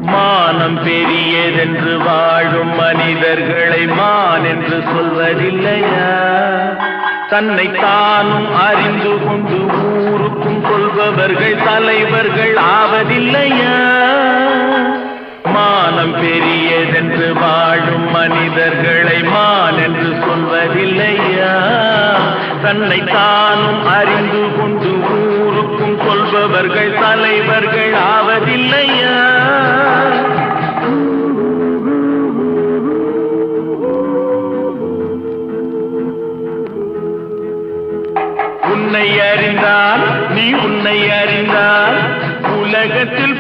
மானம் பெரியதென்று வாழும் மனிதர்களை மான் என்று சொல்வதில்லையா? தன்னை தானும் அறிந்து கொண்டு ஊருக்கும் சொல்பவர்கள் தலைவர்கள் ஆவதில்லையா? மானம் பெரியதென்று வாழும் மனிதர்களை மான் என்று சொல்வதில்லையா? தன்னை தானும் அறிந்து கொண்டு ஊருக்கும் சொல்பவர்கள் தலைவர்கள் ஆவதில்லையா? உன்னை அறிந்தால் நீ உன்னை அறிந்தால் உலகத்தில்